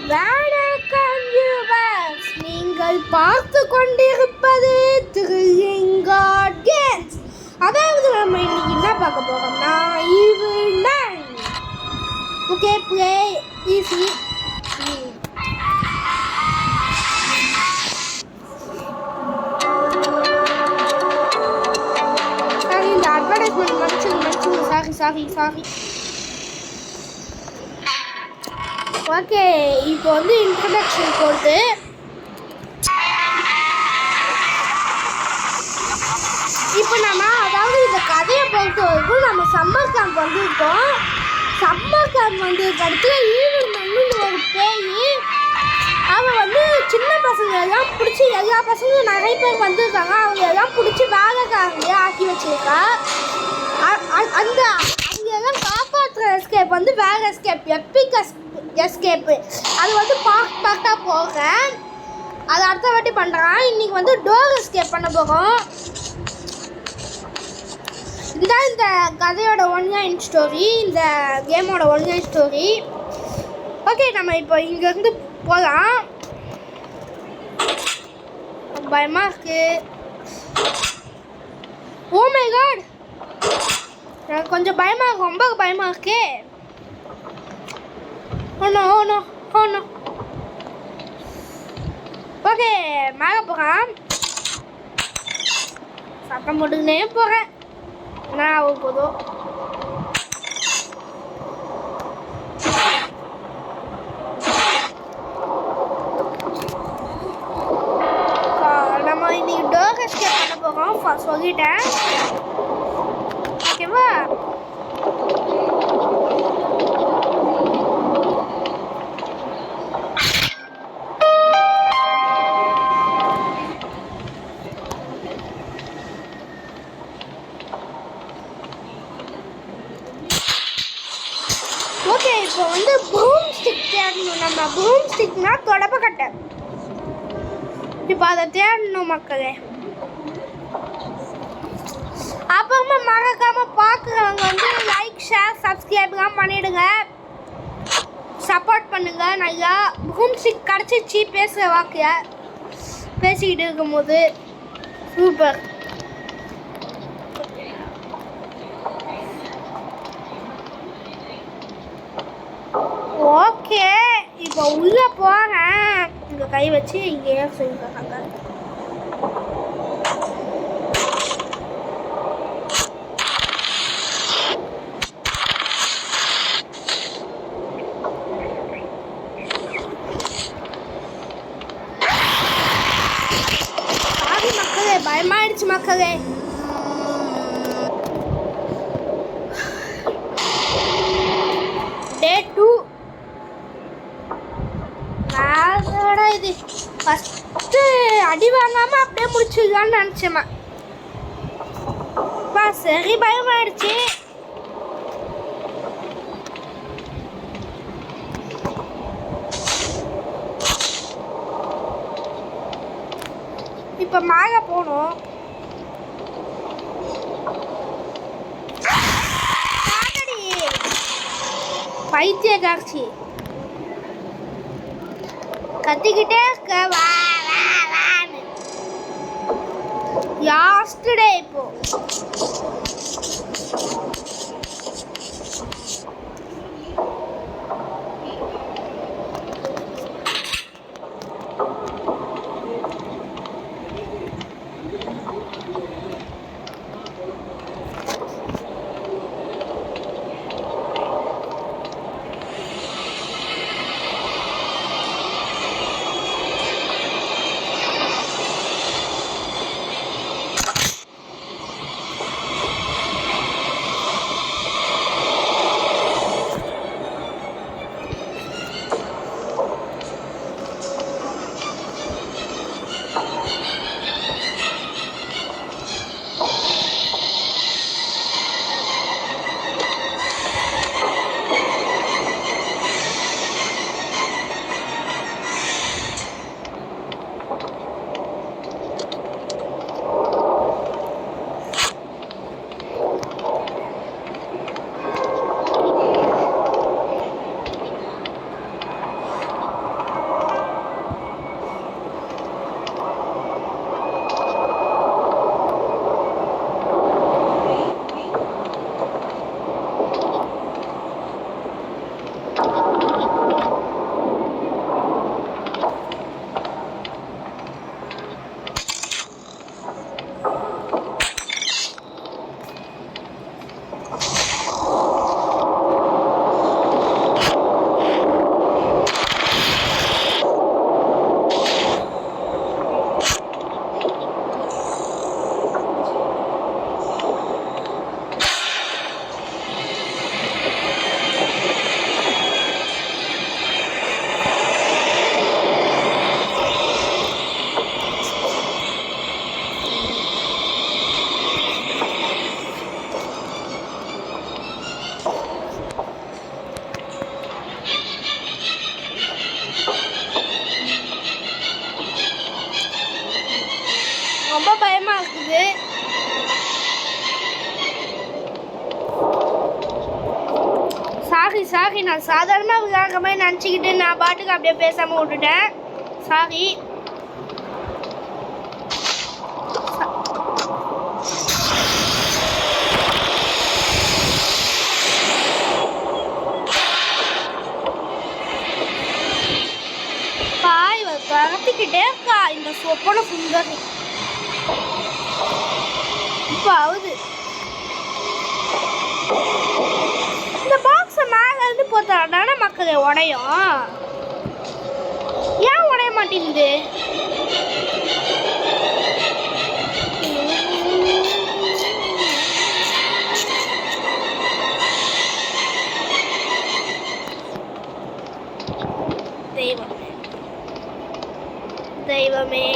வணக்கம் viewers. நீங்கள் பார்த்து கொண்டிருப்பது Thrilling God Games. அதாவது நம்ம இன்னைக்கு என்ன பார்க்க போறோம்னா Evil 9. Okay, play easy. Sorry, இந்த advertisement மன்னிச்சுங்க. Sorry. ஓகே, இப்போ வந்து இன்ட்ரடக்ஷன் போட்டு இப்போ நம்ம அதாவது இந்த கதையை பொறுத்த வரைக்கும் நம்ம சம்மர் கேம்ப் வந்துருக்கோம். சம்மர் கேம்ப் வந்ததுக்கு அடுத்து ஈவில் மண்ணு ஒரு பேய் அவன் வந்து சின்ன பசங்க எல்லாம் பிடிச்சி எல்லா பசங்களும் நிறைய பேர் வந்திருக்காங்க. அவங்க எல்லாம் பிடிச்சி வேலைக்காரங்களே ஆக்கி வச்சிருக்கா. அந்த அங்கெல்லாம் காப்பாற்றுற எஸ்கேப் வந்து வேறு எஸ்கேப் எப்பிக் எஸ்கேப்பு அது வந்து பார்ட்டாக போகிறேன். அது அடுத்த வாட்டி பண்ணுறான். இன்றைக்கி வந்து டோர் எஸ்கேப் பண்ண போகிறோம். இதுதான் இந்த கதையோட ஒன்லைன் ஸ்டோரி, இந்த கேமோட ஒன்லைன் ஸ்டோரி. ஓகே, நம்ம இப்போ இங்கேருந்து போகலாம். பயமாக இருக்கு. ஓ மை காட், எனக்கு கொஞ்சம் பயமாக இருக்கு, ரொம்ப பயமாக இருக்கே. Oh no. ஓகே, மேலே போகிறேன். சத்தம் போட்டுக்கினே போகிறேன். என்ன ஆக போதோ. நம்ம இன்னைக்கு டோர் எஸ்கேப் பண்ண போகிறோம் சொல்லிட்டேன். ஓகேவா? ஓகே, இப்போ வந்து ப்ரூம் ஸ்டிக் தேடணும். நம்ம ப்ரூம் ஸ்டிக்னா தொடப்பக்கட்டை. இப்போ அதை தேடணும் மக்களே. அப்புறமா மறக்காம பார்க்குறவங்க வந்து லைக் ஷேர் சப்ஸ்கிரைப்லாம் பண்ணிவிடுங்க. சப்போர்ட் பண்ணுங்க. நல்லா ப்ரூம் ஸ்டிக் கிடச்சிச்சு பேசுகிற வாக்கிய பேசிக்கிட்டு இருக்கும்போது. சூப்பர். ஓகே, இப்போ உள்ளே போகிறேன். இங்கே கை வச்சு இங்கேயே சொல்லியிருக்காங்க. சாரி மக்களே, பயமாயிடுச்சு மக்களே. டே 2 இது ஃபஸ்ட்டு அடி வாங்காமல் அப்படியே முடிச்சுக்கலான்னு நினச்சேம்மா. சரி, பயமாயிடுச்சு. இப்போ மேலே போகணும். பைத்திய காட்சி கத்திக்கிட்டே இருக்க. லாஸ்ட் டே இப்போ. நான் சாதாரணமாக விளையாடுற மாதிரி நினச்சிக்கிட்டு நான் பாட்டுக்கு அப்படியே பேசாமல் விட்டுட்டேன். சாரி. கத்திக்கிட்டே இருக்கா இந்த சொப்பன சுந்தரி. இப்போ ஆகுது. இந்த பாக்ஸை மேலே இருந்து போத்தாடான மக்களே உடையும். ஏன் உடைய மாட்டேங்குது? தெய்வம் தெய்வமே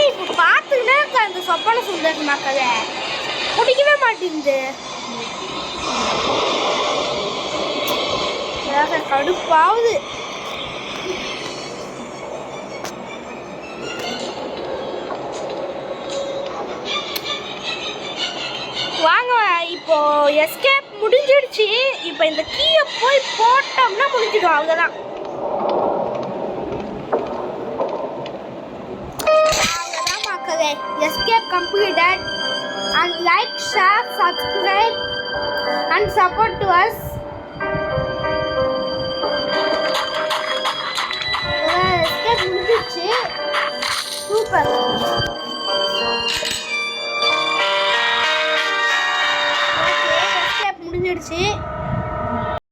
இப்போ பார்த்துக்கிட்டே இருக்கா இந்த சொப்பன சுந்தரி மக்களே. பிடிக்கவே மாட்டேங்குது. கடுப்பாகுது. வாங்க, இப்போ எஸ்கேப் முடிஞ்சிடுச்சு. இப்போ இந்த கீயை போய் போட்டோம்னா முடிஞ்சிடும். அவ்வளோதான். அவ்வளோதான் மக்களே. Escape completed. And like, share, subscribe and support to us. Escape முடிஞ்சிடுச்சு. சூப்பர். முடிஞ்சிடுச்சு.